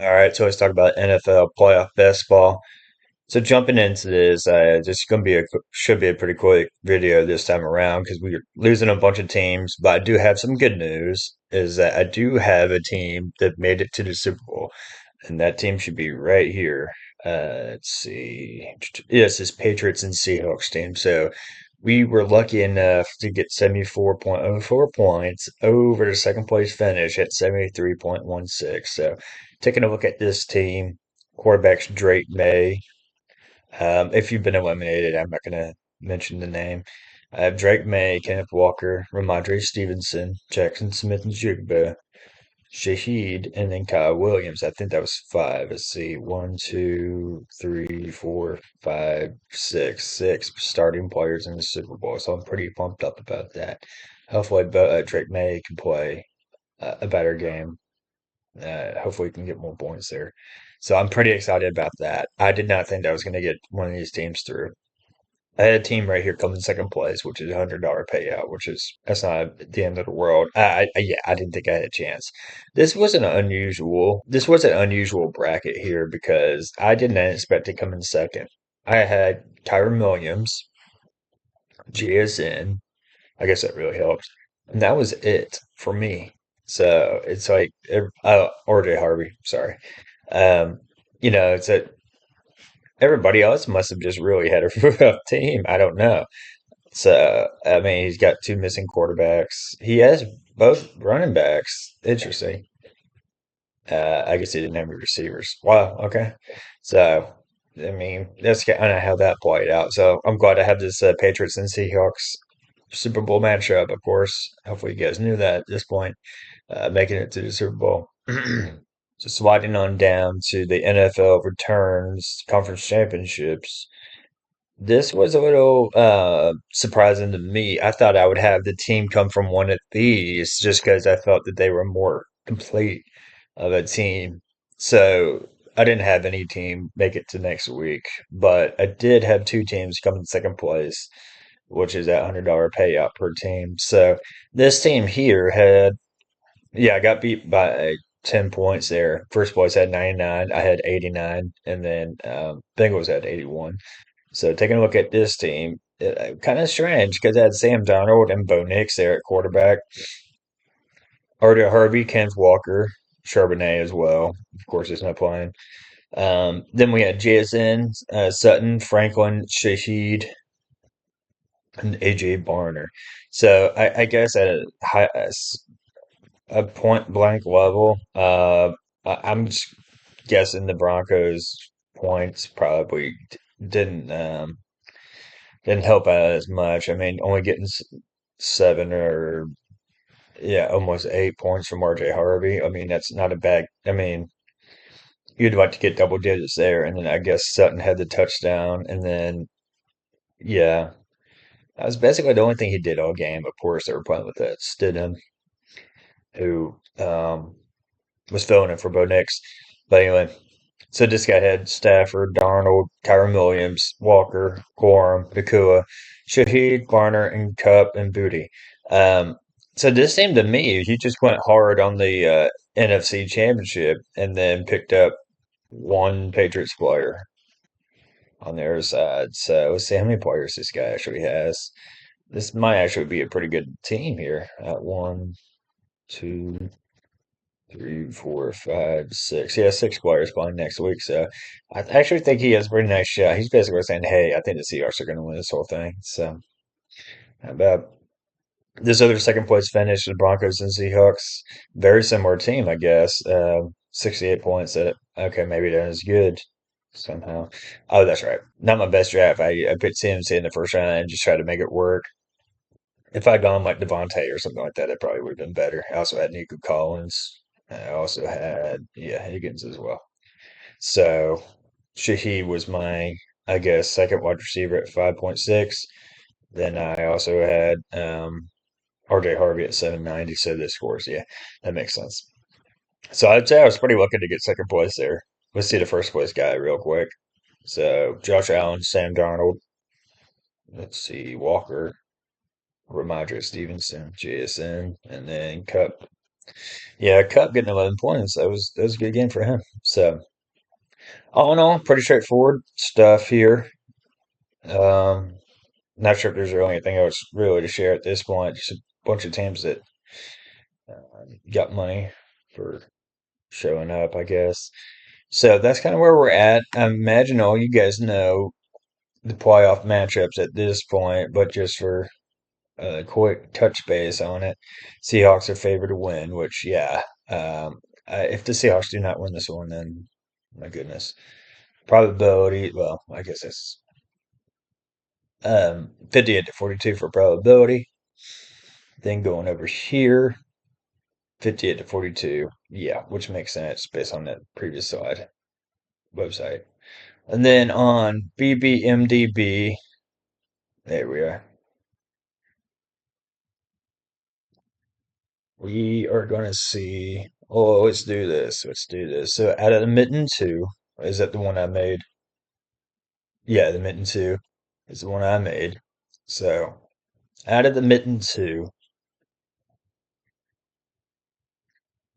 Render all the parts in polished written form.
All right, so let's talk about NFL playoff best ball. So jumping into this, just gonna be should be a pretty quick video this time around because we're losing a bunch of teams. But I do have some good news, is that I do have a team that made it to the Super Bowl, and that team should be right here. Let's see. Yes, it's Patriots and Seahawks team. So we were lucky enough to get 74.04 points over the second place finish at 73.16. So taking a look at this team, quarterback's Drake May. If you've been eliminated, I'm not going to mention the name. I have Drake May, Kenneth Walker, Ramondre Stevenson, Jackson Smith and Jigba, Shaheed, and then Kyle Williams. I think that was five. Let's see. One, two, three, four, five, six. Six starting players in the Super Bowl. So I'm pretty pumped up about that. Hopefully, Drake May can play a better game. Hopefully, he can get more points there. So I'm pretty excited about that. I did not think I was going to get one of these teams through. I had a team right here come in second place, which is $100 payout, which is that's not the end of the world. Yeah, I didn't think I had a chance. This was an unusual bracket here because I didn't expect to come in second. I had Kyron Williams, GSN. I guess that really helps, and that was it for me. So it's like, RJ Harvey, sorry. Um, it's that everybody else must have just really had a rough team. I don't know. So, I mean, he's got two missing quarterbacks. He has both running backs. Interesting. I guess he didn't have any receivers. Wow. Okay. So, I mean, that's kind of how that played out. So, I'm glad to have this Patriots and Seahawks Super Bowl matchup, of course. Hopefully, you guys knew that at this point, making it to the Super Bowl. So, sliding on down to the NFL returns conference championships. This was a little surprising to me. I thought I would have the team come from one of these just because I felt that they were more complete of a team. So I didn't have any team make it to next week, but I did have two teams come in second place, which is that $100 payout per team. So this team here had, yeah, I got beat by 10 points there. First place had 99, I had 89, and then Bengals had 81. So taking a look at this team, kind of strange because I had Sam Darnold and Bo Nix there at quarterback. Artie Harvey, Kenneth Walker, Charbonnet as well. Of course, he's not playing. Then we had JSN, Sutton, Franklin, Shaheed, and AJ Barner. So I guess at a point blank level, I'm just guessing the Broncos' points probably didn't. Didn't help out as much. I mean, only getting seven or yeah, almost 8 points from RJ Harvey. I mean, that's not a bad. I mean, you'd like to get double digits there, and then I guess Sutton had the touchdown, and then yeah, that was basically the only thing he did all game. Of course, they were playing with that Stidham, who was filling in for Bo Nix. But anyway, so this guy had Stafford, Darnold, Kyron Williams, Walker, Gorham, Nakua, Shaheed, Garner, and Cup and Booty. Um, so this seemed to me he just went hard on the NFC Championship and then picked up one Patriots player on their side. So let's see how many players this guy actually has. This might actually be a pretty good team here. One, two, three, four, five, six. Yeah, six players playing next week. So I actually think he has a pretty nice shot. He's basically saying, "Hey, I think the Seahawks are going to win this whole thing." So how about this other second place finish? The Broncos and Seahawks, very similar team, I guess. 68 points. Okay, maybe that is good somehow. Oh, that's right. Not my best draft. I picked CMC in the first round and just tried to make it work. If I'd gone like Devontae or something like that, it probably would have been better. I also had Nico Collins. I also had, yeah, Higgins as well. So Shaheed was my, I guess, second wide receiver at 5.6. Then I also had RJ Harvey at 790. So this scores, yeah, that makes sense. So I'd say I was pretty lucky to get second place there. Let's see the first place guy real quick. So Josh Allen, Sam Darnold. Let's see, Walker, Ramondre Stevenson, JSN, and then Cup. Yeah, Cup getting 11 points. That was a good game for him. So all in all, pretty straightforward stuff here. Um, Not sure if there's really anything else really to share at this point. Just a bunch of teams that got money for showing up, I guess. So that's kind of where we're at. I imagine all you guys know the playoff matchups at this point, but just for a quick touch base on it, Seahawks are favored to win, which, yeah, if the Seahawks do not win this one, then my goodness. Probability, well, I guess it's 58 to 42 for probability. Then going over here, 58 to 42. Yeah, which makes sense based on that previous slide website. And then on BBMDB, there we are. We are going to see. Oh, let's do this. Let's do this. So out of the mitten two, is that the one I made? Yeah, the mitten two is the one I made. So out of the mitten two,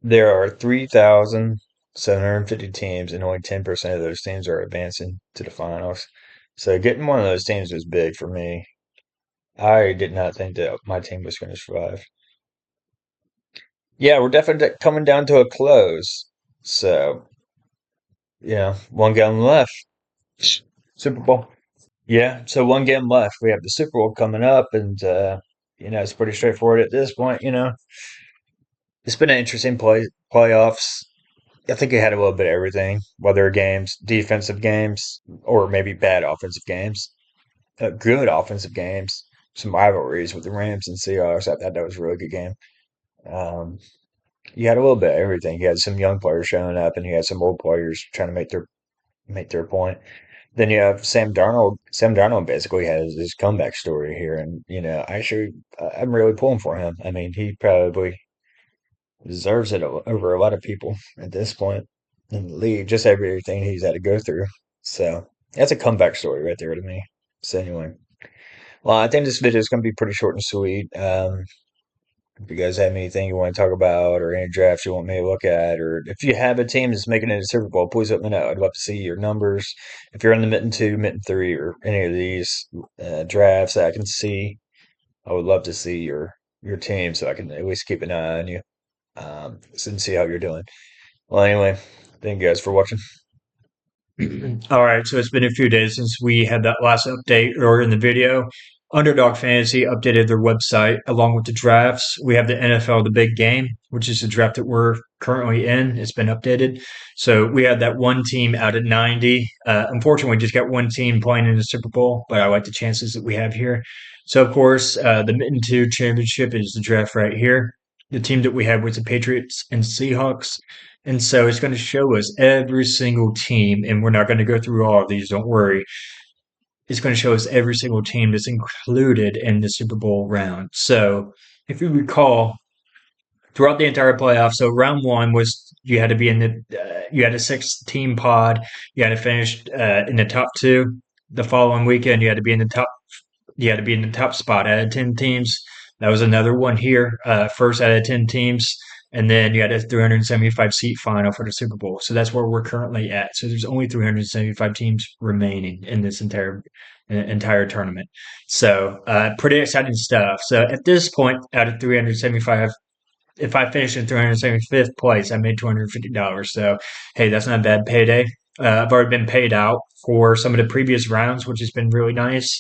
there are 3,750 teams, and only 10% of those teams are advancing to the finals. So getting one of those teams was big for me. I did not think that my team was going to survive. Yeah, we're definitely coming down to a close. So, one game left. Super Bowl. Yeah, so one game left. We have the Super Bowl coming up, and it's pretty straightforward at this point. It's been an interesting playoffs. I think it had a little bit of everything, whether games, defensive games, or maybe bad offensive games, good offensive games, some rivalries with the Rams and Seahawks. I thought that was a really good game. Um, you had a little bit of everything. You had some young players showing up, and you had some old players trying to make their point. Then you have Sam Darnold. Sam Darnold basically has his comeback story here, and I'm really pulling for him. I mean, he probably deserves it over a lot of people at this point in the league, just everything he's had to go through. So that's a comeback story right there to me. So anyway, well, I think this video is going to be pretty short and sweet. If you guys have anything you want to talk about or any drafts you want me to look at, or if you have a team that's making it to Super Bowl, please let me know. I'd love to see your numbers. If you're in the mitten two, mitten three, or any of these drafts that I can see, I would love to see your team so I can at least keep an eye on you and see how you're doing. Well, anyway, thank you guys for watching. All right, so it's been a few days since we had that last update or in the video. Underdog Fantasy updated their website along with the drafts. We have the NFL, the big game, which is the draft that we're currently in. It's been updated. So we had that one team out at 90. Unfortunately, we just got one team playing in the Super Bowl, but I like the chances that we have here. So, of course, the Mitten 2 championship is the draft right here. The team that we have was the Patriots and Seahawks. And so it's going to show us every single team, and we're not going to go through all of these, don't worry. It's going to show us every single team that's included in the Super Bowl round. So if you recall, throughout the entire playoff, so round one was you had a 6 team pod, you had to finish in the top two. The following weekend, you had to be in the top spot out of 10 teams. That was another one here, first out of 10 teams. And then you had a 375 seat final for the Super Bowl. So that's where we're currently at. So there's only 375 teams remaining in this entire tournament. So pretty exciting stuff. So at this point, out of 375, if I finish in 375th place, I made $250. So, hey, that's not a bad payday. I've already been paid out for some of the previous rounds, which has been really nice.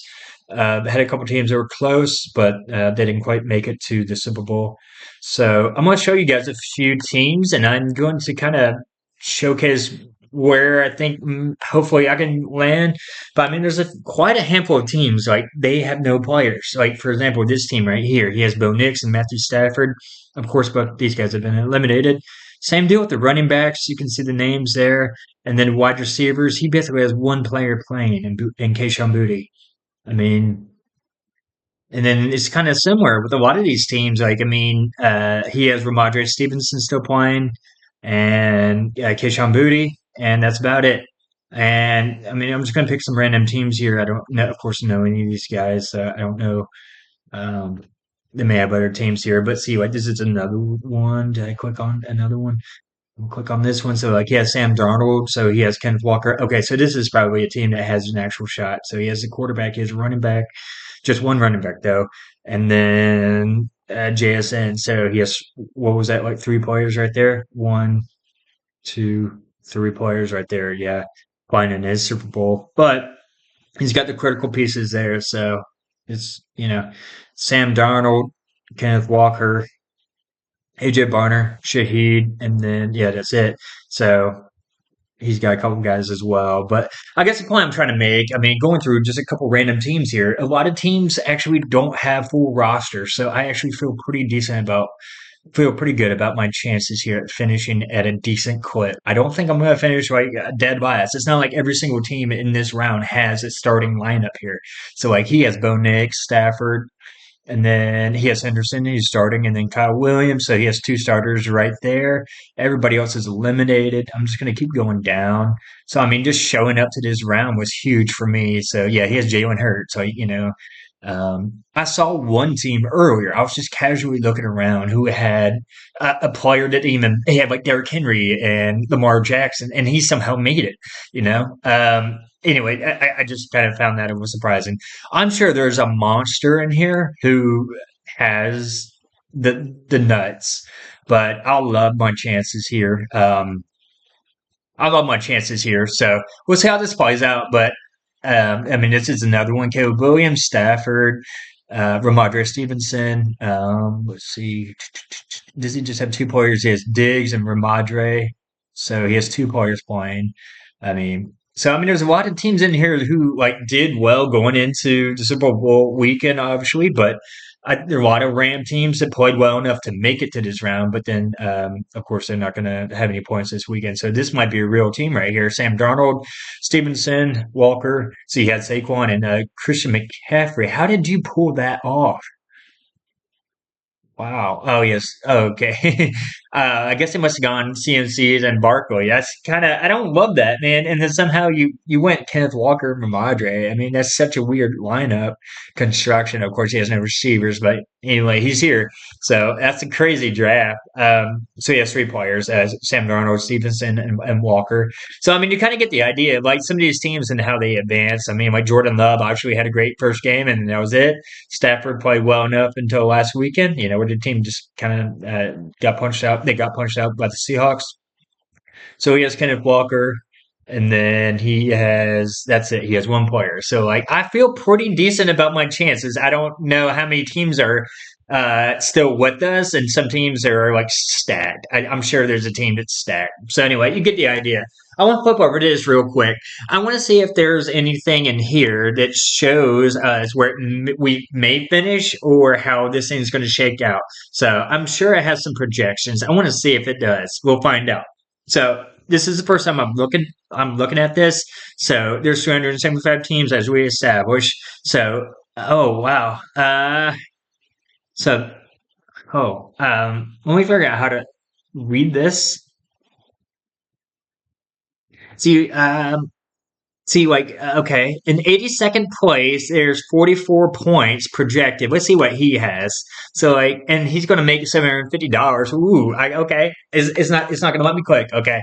Had a couple teams that were close, but they didn't quite make it to the Super Bowl. So I'm going to show you guys a few teams, and I'm going to kind of showcase where I think hopefully I can land. But I mean, there's quite a handful of teams like they have no players. Like for example, this team right here, he has Bo Nix and Matthew Stafford. Of course, but these guys have been eliminated. Same deal with the running backs. You can see the names there. And then wide receivers, he basically has one player playing in Keishon Boutte. I mean, and then it's kind of similar with a lot of these teams. Like, I mean, he has Ramondre Stevenson still playing and Keishon Boutte, and that's about it. And I mean, I'm just going to pick some random teams here. I don't know, of course, know any of these guys. I don't know. Um, they may have other teams here, but see, like this is another one. Did I click on another one? We'll click on this one. So like he has Sam Darnold, so he has Kenneth Walker. Okay, so this is probably a team that has an actual shot. So he has a quarterback, he has a running back, just one running back though, and then JSN. So he has what was that like three players right there? One, two, three players right there. Yeah, playing in his Super Bowl, but he's got the critical pieces there. So it's Sam Darnold, Kenneth Walker, AJ Barner, Shaheed, and then yeah, that's it. So he's got a couple guys as well. But I guess the point I'm trying to make, I mean, going through just a couple random teams here, a lot of teams actually don't have full rosters. So I actually feel pretty good about my chances here at finishing at a decent clip. I don't think I'm going to finish like dead last. It's not like every single team in this round has its starting lineup here. So like he has Bo Nix, Stafford, and then he has Henderson, he's starting, and then Kyle Williams. So he has two starters right there. Everybody else is eliminated. I'm just going to keep going down. So, I mean, just showing up to this round was huge for me. So, yeah, he has Jalen Hurts. So, I saw one team earlier. I was just casually looking around who had a player that even they had like Derrick Henry and Lamar Jackson, and he somehow made it. Anyway, I just kind of found that it was surprising. I'm sure there's a monster in here who has the nuts, but I'll love my chances here. I love my chances here. So we'll see how this plays out. But I mean, this is another one. Caleb Williams, Stafford, Ramondre Stevenson. Let's see. Does he just have two players? He has Diggs and Ramondre. So he has two players playing. There's a lot of teams in here who like did well going into the Super Bowl weekend, obviously, but there are a lot of Ram teams that played well enough to make it to this round, but then, of course, they're not going to have any points this weekend. So this might be a real team right here. Sam Darnold, Stevenson, Walker. So you had Saquon and Christian McCaffrey. How did you pull that off? Wow. Oh, yes. Oh, okay. I guess it must have gone CMCs and Barkley. That's kind of, I don't love that, man. And then somehow you went Kenneth Walker and Ramadre. I mean, that's such a weird lineup construction. Of course, he has no receivers, but anyway, he's here. So that's a crazy draft. So he has three players, Sam Darnold, Stevenson, and Walker. So, I mean, you kind of get the idea of like some of these teams and how they advance. I mean, like Jordan Love actually had a great first game, and that was it. Stafford played well enough until last weekend, where the team just kind of got punched out. They got punched out by the Seahawks. So he has Kenneth Walker, and then that's it. He has one player. So like I feel pretty decent about my chances. I don't know how many teams are still with us, and some teams are like stacked. I'm sure there's a team that's stacked. So anyway, you get the idea. I want to flip over to this real quick. I want to see if there's anything in here that shows us where we may finish or how this thing's going to shake out. So I'm sure it has some projections. I want to see if it does. We'll find out. So this is the first time I'm looking at this. So there's 275 teams as we established. So oh wow. So let me figure out how to read this. See okay, in 82nd place, there's 44 points projected. Let's see what he has. So like, and he's going to make $750. Ooh, okay. It's not going to let me click. Okay.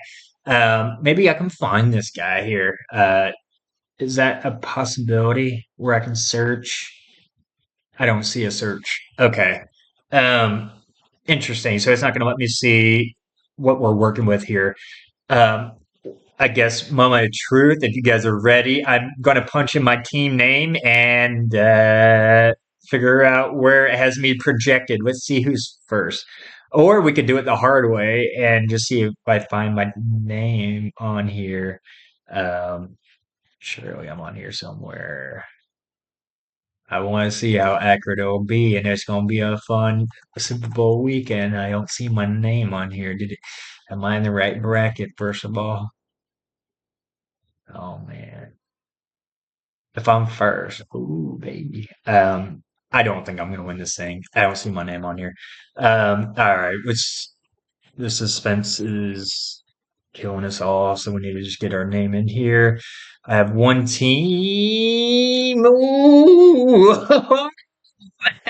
Maybe I can find this guy here. Is that a possibility where I can search? I don't see a search. Okay. Um, Interesting. So it's not going to let me see what we're working with here. Um, I guess moment of truth. If you guys are ready, I'm gonna punch in my team name and figure out where it has me projected. Let's see who's first. Or we could do it the hard way and just see if I find my name on here. Um, Surely I'm on here somewhere. I want to see how accurate it'll be, and it's going to be a fun Super Bowl weekend. I don't see my name on here. Am I in the right bracket, first of all? Oh man. If I'm first, ooh, baby. I don't think I'm gonna win this thing. I don't see my name on here. All right, which the suspense is killing us all, so we need to just get our name in here. I have one team. Ooh.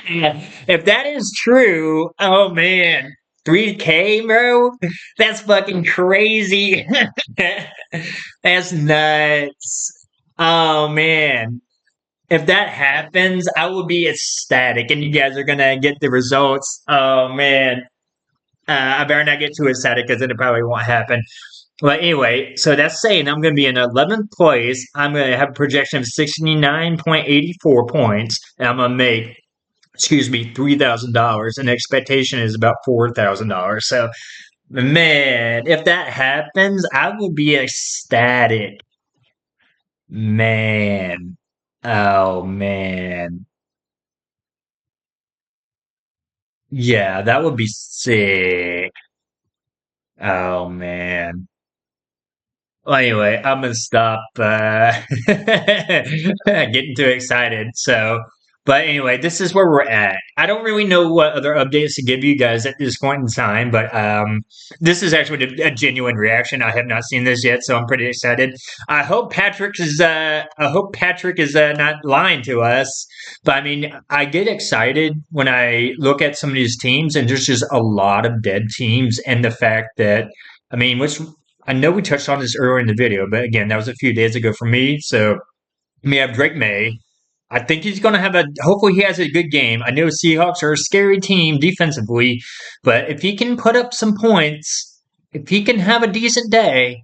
If that is true, oh man, 3K, bro, that's fucking crazy. That's nuts. Oh man, if that happens, I will be ecstatic, and you guys are gonna get the results. Oh man, I better not get too ecstatic because then it probably won't happen. But anyway, so that's saying I'm going to be in 11th place. I'm going to have a projection of 69.84 points, and I'm going to make, excuse me, $3,000. And the expectation is about $4,000. So, man, if that happens, I will be ecstatic. Man. Oh, man. Yeah, that would be sick. Oh, man. Well, anyway, I'm gonna stop getting too excited. So, but anyway, this is where we're at. I don't really know what other updates to give you guys at this point in time, but this is actually a genuine reaction. I have not seen this yet, so I'm pretty excited. I hope Patrick is not lying to us. But I mean, I get excited when I look at some of these teams, and there's just a lot of dead teams, and the fact that I mean, which I know we touched on this earlier in the video, but again, that was a few days ago for me. So we have Drake May. I think he's going to have hopefully he has a good game. I know Seahawks are a scary team defensively, but if he can put up some points, if he can have a decent day,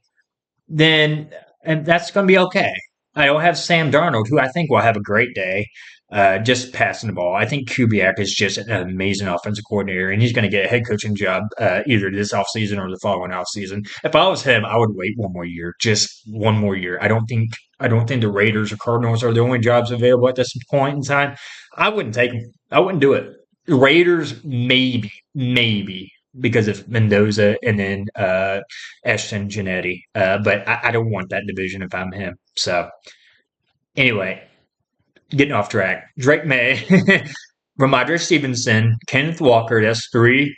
then and that's going to be okay. I don't have Sam Darnold, who I think will have a great day, just passing the ball. I think Kubiak is just an amazing offensive coordinator, and he's going to get a head coaching job either this offseason or the following offseason. If I was him, I would wait one more year, just one more year. I don't think the Raiders or Cardinals are the only jobs available at this point in time. I wouldn't take them. I wouldn't do it. Raiders, maybe because of Mendoza and then Ashton Janetti. But I don't want that division if I'm him. So anyway, getting off track. Drake May, Ramondre Stevenson, Kenneth Walker, that's three.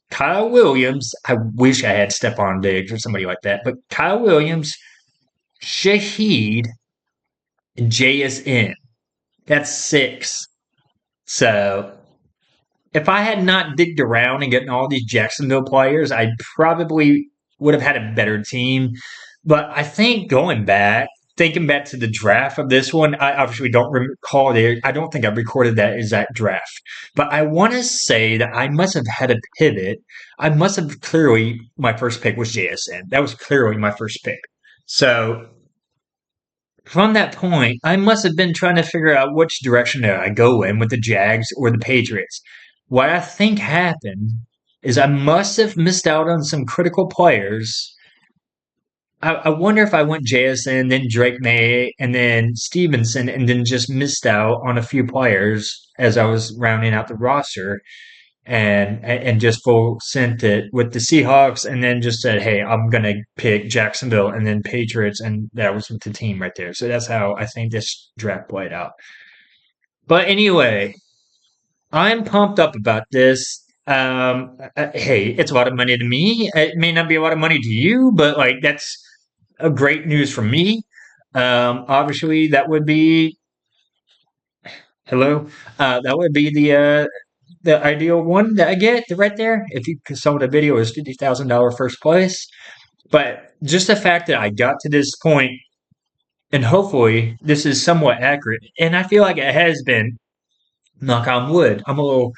Kyle Williams, I wish I had Stephon Diggs or somebody like that, but Kyle Williams, Shaheed, and JSN. That's six. So if I had not digged around and gotten all these Jacksonville players, I probably would have had a better team. But I think thinking back to the draft of this one, I obviously don't recall I don't think I recorded that exact draft. But I want to say that I must have had a pivot. I must have clearly, my first pick was JSN. That was clearly my first pick. So from that point, I must have been trying to figure out which direction do I go in with the Jags or the Patriots. What I think happened is I must have missed out on some critical players. I wonder if I went JSN, then Drake May, and then Stevenson, and then just missed out on a few players as I was rounding out the roster and just full sent it with the Seahawks and then just said, hey, I'm gonna pick Jacksonville and then Patriots, and that was the team right there. So that's how I think this draft played out. But anyway, I'm pumped up about this. Hey, it's a lot of money to me. It may not be a lot of money to you, but like that's a great news for me. Obviously, that would be hello. That would be the ideal one that I get right there. If you saw the video is $50,000 first place, but just the fact that I got to this point, and hopefully this is somewhat accurate, and I feel like it has been. Knock on wood. I'm a little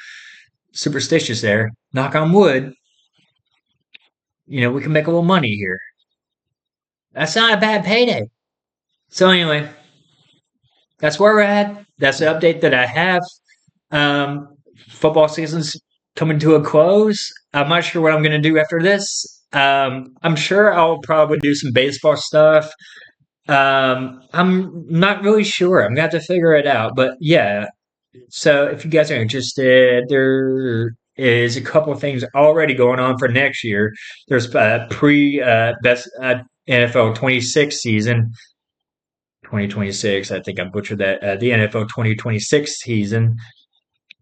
superstitious there. Knock on wood. We can make a little money here. That's not a bad payday. So anyway, that's where we're at. That's the update that I have. Football season's coming to a close. I'm not sure what I'm going to do after this. I'm sure I'll probably do some baseball stuff. I'm not really sure. I'm going to have to figure it out. But yeah, so if you guys are interested, there is a couple of things already going on for next year. There's pre best NFL 26 season. 2026, I think I butchered that. The NFL 2026 season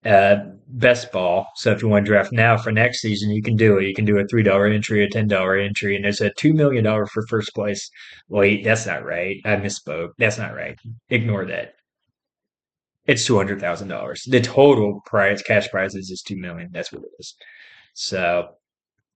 uh, best ball. So if you want to draft now for next season, you can do it. You can do a $3 entry, a $10 entry, and there's a $2 million for first place. Wait, that's not right. I misspoke. That's not right. Ignore that. it's $200,000. The total price, cash prizes, is 2 million. That's what it is. So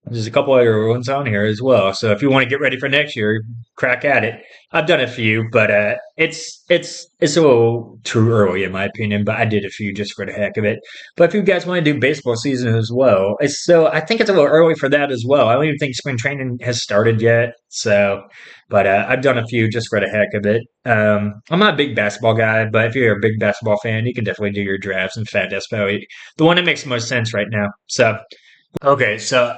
there's a couple other ones on here as well. So if you want to get ready for next year, crack at it. I've done a few, but it's a little too early in my opinion. But I did a few just for the heck of it. But if you guys want to do baseball season as well, I think it's a little early for that as well. I don't even think spring training has started yet. So, but I've done a few just for the heck of it. I'm not a big basketball guy, but if you're a big basketball fan, you can definitely do your drafts. In fact, that's probably the one that makes the most sense right now. So. Okay, so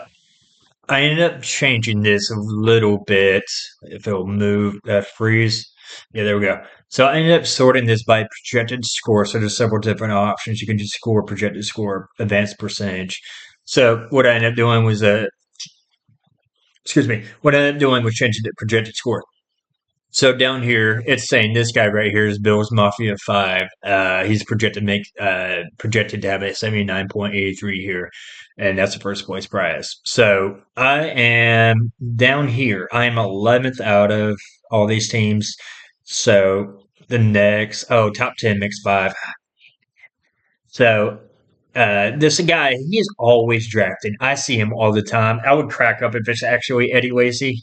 I ended up changing this a little bit. If it'll move, freeze. Yeah, there we go. So I ended up sorting this by projected score. So there's several different options. You can just score, projected score, advanced percentage. So what I ended up doing was, excuse me, what I ended up doing was changing the projected score. So down here, it's saying this guy right here is Bills Mafia 5. He's projected to have a 79.83 here, and that's the first place prize. So I am down here. I am 11th out of all these teams. So the next, oh, top 10 mixed five. So this guy, he is always drafted. I see him all the time. I would crack up if it's actually Eddie Lacy,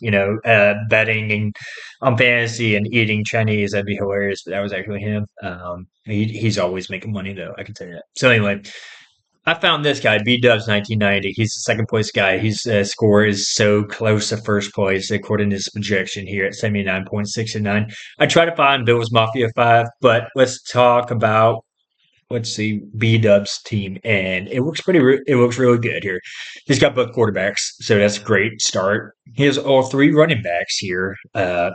betting and on fantasy and eating Chinese. That'd be hilarious. But that was actually him. He's always making money though. I can tell you that. So anyway, I found this guy, B Dubs 1990. He's the second place guy. His score is so close to first place according to his projection here at 79.69. I try to find Bill's Mafia 5, but let's talk about let's see B Dub's team, and it looks really good here. He's got both quarterbacks, so that's a great start. He has all three running backs here,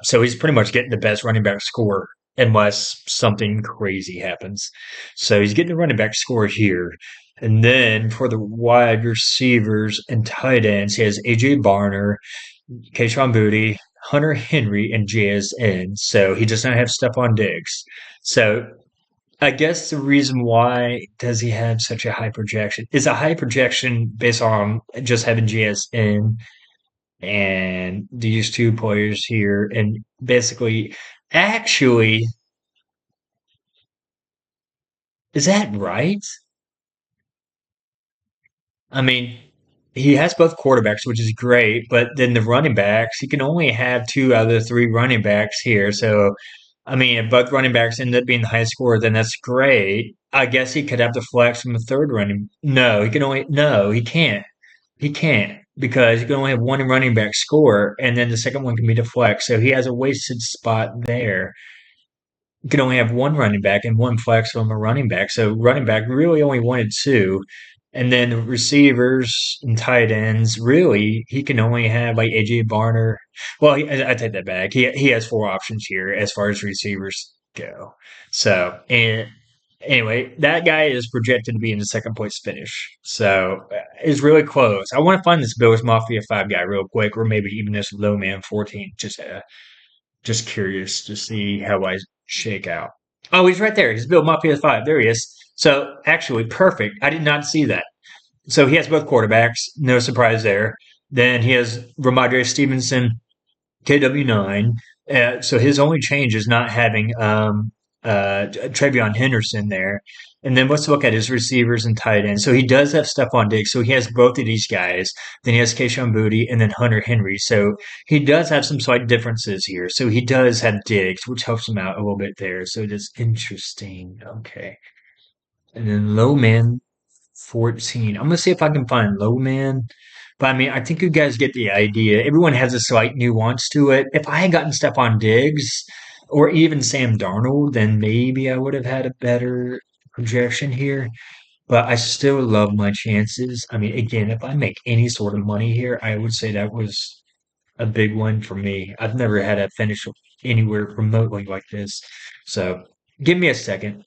so he's pretty much getting the best running back score unless something crazy happens. So he's getting the running back score here. And then for the wide receivers and tight ends, he has AJ Barner, Kayshon Boutte, Hunter Henry, and JSN. So he does not have Stephon Diggs. So I guess the reason why does he have such a high projection is a high projection based on just having GSN and these two players here, and basically, actually, is that right? I mean, he has both quarterbacks, which is great, but then the running backs, he can only have two out of the three running backs here. So, I mean, if both running backs end up being the highest score, then that's great. I guess he could have the flex from the third running. No, he can't. He can't because you can only have one running back score, and then the second one can be the flex. So he has a wasted spot there. You can only have one running back and one flex from a running back. So running back really only wanted two. And then receivers and tight ends, really, he can only have like AJ Barner. Well, I take that back. He has four options here as far as receivers go. So, and anyway, that guy is projected to be in the second place finish. So it's really close. I want to find this Bills Mafia 5 guy real quick, or maybe even this low man 14. Just curious to see how I shake out. Oh, he's right there. He's Bill Mafia 5. There he is. So actually, perfect. I did not see that. So he has both quarterbacks. No surprise there. Then he has Ramondre Stevenson, KW9. So his only change is not having Travion Henderson there. And then let's look at his receivers and tight ends. So he does have Stephon Diggs. So he has both of these guys. Then he has Kayshon Boutte and then Hunter Henry. So he does have some slight differences here. So he does have Diggs, which helps him out a little bit there. So it's interesting. Okay. And then low man 14. I'm gonna see if I can find low man. But I mean, I think you guys get the idea. Everyone has a slight nuance to it. If I had gotten Stephon Diggs or even Sam Darnold, then maybe I would have had a better projection here. But I still love my chances. I mean, again, if I make any sort of money here, I would say that was a big one for me. I've never had a finish anywhere remotely like this. So give me a second.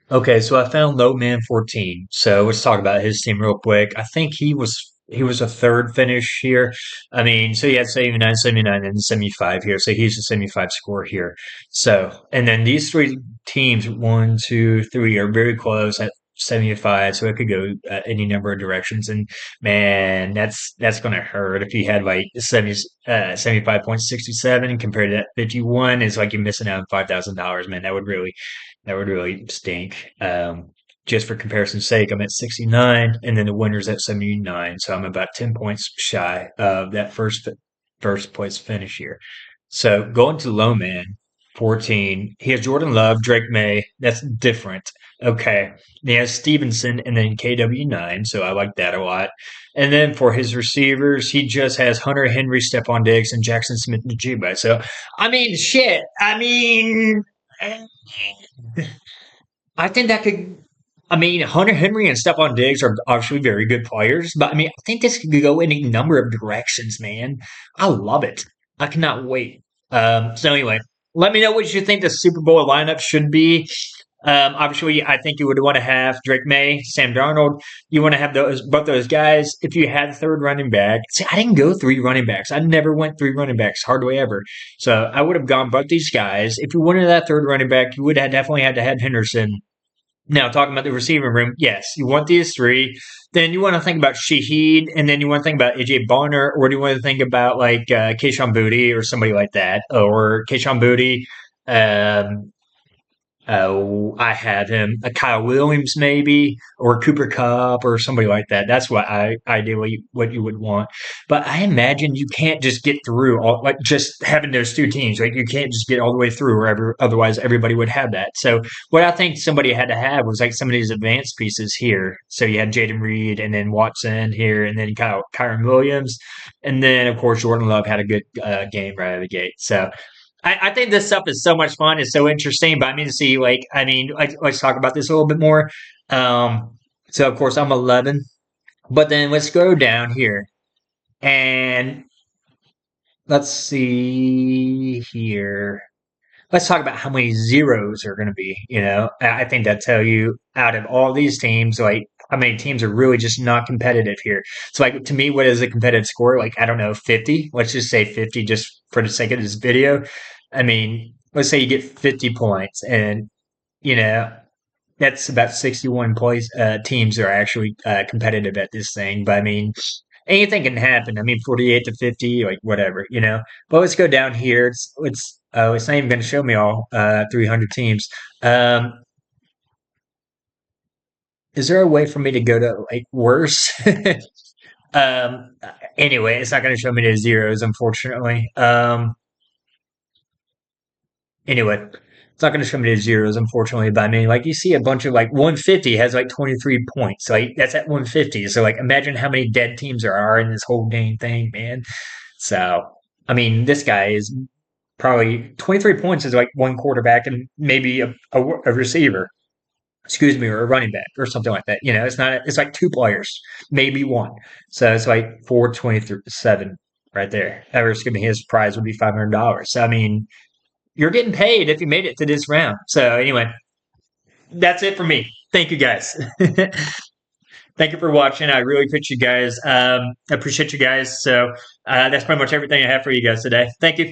Okay, so I found Low Man 14. So let's talk about his team real quick. I think he was a third finish here. I mean, so he had 79, 79, and 75 here. So he's a 75 score here. So, and then these three teams, one, two, three, are very close at 75, so it could go any number of directions. And man, that's going to hurt if you had like 75.67 compared to that 51. It's like you're missing out on $5,000, man. That would really stink. Just for comparison's sake, I'm at 69, and then the winner's at 79, so I'm about 10 points shy of that first place finish here. So going to low man, 14. He has Jordan Love, Drake May. That's different. Okay. He has Stevenson and then KW9, so I like that a lot. And then for his receivers, he just has Hunter Henry, Stephon Diggs, and Jackson Smith Najee. So, I mean, shit. I think that could. I mean, Hunter Henry and Stephon Diggs are obviously very good players, but I mean, I think this could go any number of directions, man. I love it. I cannot wait. So anyway, let me know what you think the Super Bowl lineup should be. Obviously, I think you would want to have Drake May, Sam Darnold. You want to have both those guys. If you had third running back, see, I didn't go three running backs. I never went three running backs, hardly ever. So I would have gone both these guys. If you wanted that third running back, you would have definitely had to have Henderson. Now, talking about the receiving room, yes, you want these three. Then you want to think about Shaheed, and then you want to think about AJ Bonner, or do you want to think about like Keishon Booty or somebody like that, or Keishon Booty, um, I had him, a Kyle Williams maybe, or Cooper Cup, or somebody like that. That's what I ideally what you would want. But I imagine you can't just get through all like just having those two teams. Like you can't just get all the way through, wherever otherwise everybody would have that. So what I think somebody had to have was like some of these advanced pieces here. So you had Jaden Reed and then Watson here, and then Kyron Williams, and then of course Jordan Love had a good game right out of the gate. So I think this stuff is so much fun. It's so interesting. But I mean, to see, like, I mean, let's talk about this a little bit more. So, of course, I'm 11. But then let's go down here and let's see here. Let's talk about how many zeros are going to be. I think that tell you out of all these teams, like, how many teams are really just not competitive here. So, like, to me, what is a competitive score? Like, I don't know, 50. Let's just say 50 just for the sake of this video. I mean, let's say you get 50 points, and you know that's about 61 teams are actually competitive at this thing. But I mean, anything can happen. I mean, 48 to 50, like whatever. But let's go down here. It's not even going to show me all 300 teams. Um, is there a way for me to go to like worse? um, anyway, it's not going to show me the zeros, unfortunately. Anyway, it's not going to show me the zeros, unfortunately. But I mean, like you see a bunch of like 150 has like 23 points. Like that's at 150. So like imagine how many dead teams there are in this whole dang thing, man. So I mean, this guy is probably 23 points is like one quarterback and maybe a receiver, excuse me, or a running back or something like that. It's not. It's like two players, maybe one. So it's like 427 right there. Whoever's giving his prize would be $500. So I mean, you're getting paid if you made it to this round. So anyway, that's it for me. Thank you guys. Thank you for watching. I really appreciate you guys. So that's pretty much everything I have for you guys today. Thank you.